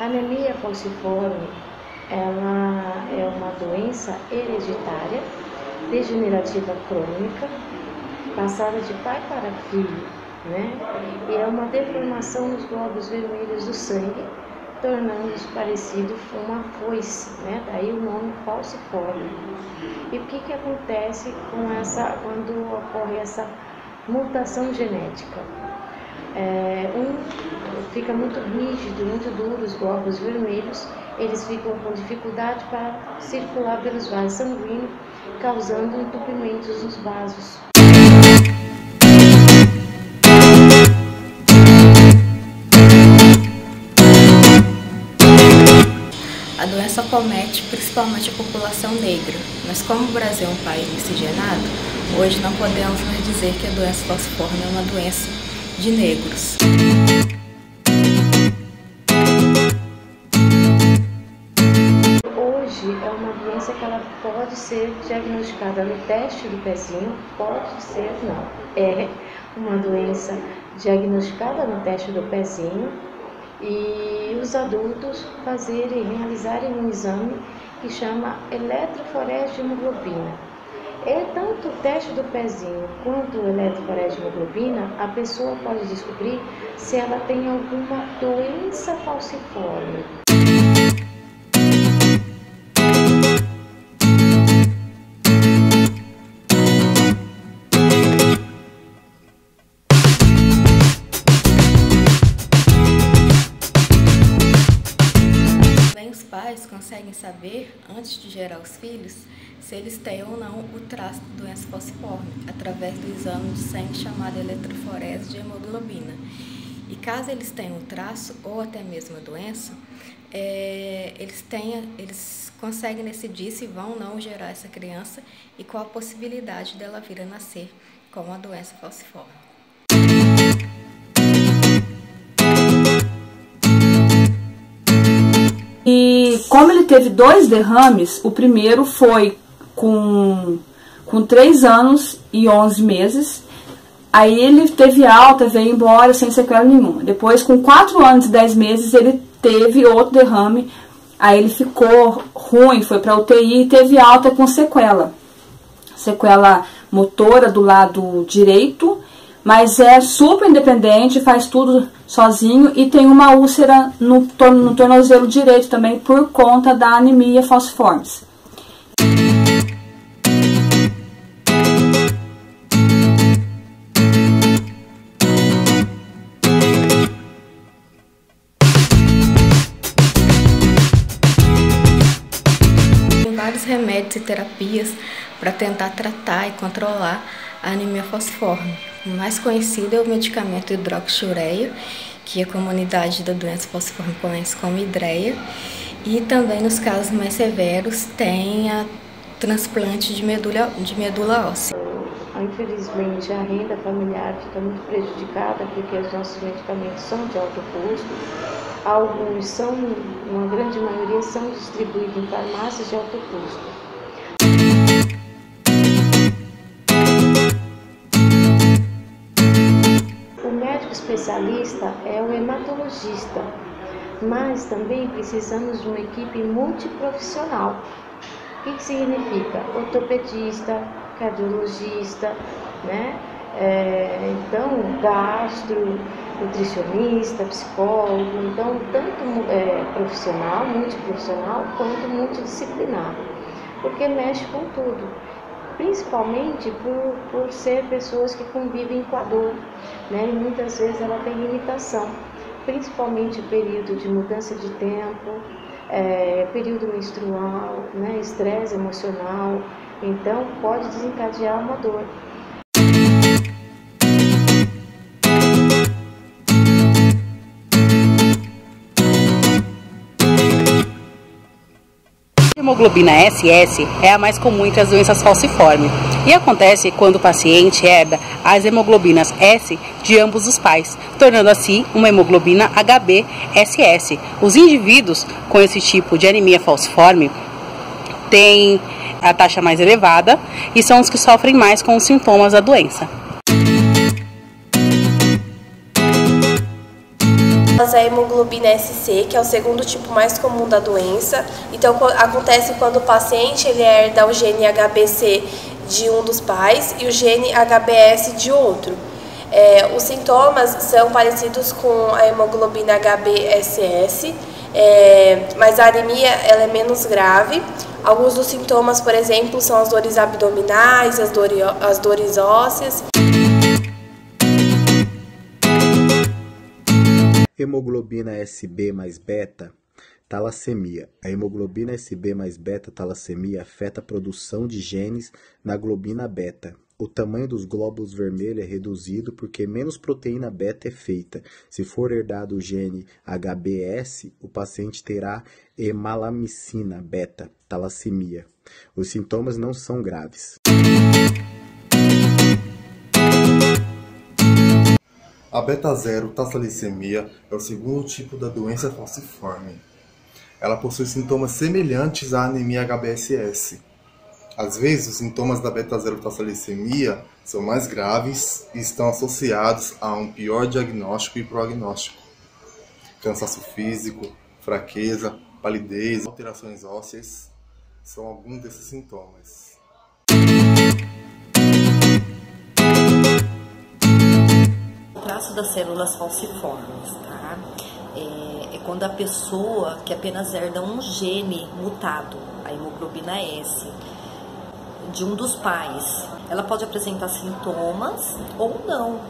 anemia falciforme, ela é uma doença hereditária, degenerativa crônica, passada de pai para filho, né? E é uma deformação dos glóbulos vermelhos do sangue, tornando-os parecido com uma foice, né? Daí o nome falciforme. E o que acontece quando ocorre essa mutação genética? Fica muito rígido, muito duro os glóbulos vermelhos, eles ficam com dificuldade para circular pelos vasos sanguíneos, causando entupimentos nos vasos. A doença acomete principalmente a população negra, mas como o Brasil é um país miscigenado, hoje não podemos mais dizer que a doença falciforme é uma doença de negros. Hoje é uma doença que ela pode ser diagnosticada no teste do pezinho, pode ser não. É uma doença diagnosticada no teste do pezinho e os adultos realizarem um exame que chama eletroforese de hemoglobina. Tanto o teste do pezinho quanto o eletroforese de hemoglobina, a pessoa pode descobrir se ela tem alguma doença falciforme. Os pais conseguem saber, antes de gerar os filhos, se eles têm ou não o traço de doença falciforme, através do exame de sangue chamado eletroforese de hemoglobina. E caso eles tenham o traço ou até mesmo a doença, eles conseguem decidir se vão ou não gerar essa criança e qual a possibilidade dela vir a nascer com a doença falciforme. E como ele teve 2 derrames, o primeiro foi com 3 anos e 11 meses, aí ele teve alta, veio embora sem sequela nenhuma. Depois, com 4 anos e 10 meses, ele teve outro derrame, aí ele ficou ruim, foi para UTI e teve alta com sequela motora do lado direito, mas é super independente, faz tudo sozinho e tem uma úlcera no tornozelo direito também por conta da anemia falciforme. Tem vários remédios e terapias para tentar tratar e controlar a anemia falciforme. O mais conhecido é o medicamento hidroxiureia, que a comunidade da doença falciforme conhece como hidreia, e também nos casos mais severos tem a transplante de medula óssea. Infelizmente a renda familiar fica muito prejudicada porque os nossos medicamentos são de alto custo, uma grande maioria são distribuídos em farmácias de alto custo. Especialista é o hematologista, mas também precisamos de uma equipe multiprofissional. O que significa? Ortopedista, cardiologista, né? Então, gastro, nutricionista, psicólogo, então tanto profissional, multiprofissional, quanto multidisciplinar, porque mexe com tudo. Principalmente por ser pessoas que convivem com a dor, né? E muitas vezes ela tem limitação, principalmente período de mudança de tempo, período menstrual, né? Estresse emocional, então pode desencadear uma dor. A hemoglobina SS é a mais comum entre as doenças falciformes e acontece quando o paciente herda as hemoglobinas S de ambos os pais, tornando assim uma hemoglobina HbSS. Os indivíduos com esse tipo de anemia falciforme têm a taxa mais elevada e são os que sofrem mais com os sintomas da doença. É hemoglobina SC, que é o segundo tipo mais comum da doença. Então, acontece quando o paciente ele herda o gene HBC de um dos pais e o gene HBS de outro. Os sintomas são parecidos com a hemoglobina HBSS, mas a anemia ela é menos grave. Alguns dos sintomas, por exemplo, são as dores abdominais, as dores ósseas. Hemoglobina SB mais beta, talassemia. A hemoglobina SB mais beta talassemia afeta a produção de genes na globina beta. O tamanho dos glóbulos vermelhos é reduzido porque menos proteína beta é feita. Se for herdado o gene HBS, o paciente terá hemalamicina beta, talassemia. Os sintomas não são graves. A beta-zero-talassemia é o segundo tipo da doença falciforme. Ela possui sintomas semelhantes à anemia HBSS. Às vezes, os sintomas da beta-zero-talassemia são mais graves e estão associados a um pior diagnóstico e prognóstico. Cansaço físico, fraqueza, palidez, alterações ósseas são alguns desses sintomas. O traço das células falciformes, tá? É quando a pessoa que apenas herda um gene mutado, a hemoglobina S, de um dos pais. Ela pode apresentar sintomas ou não.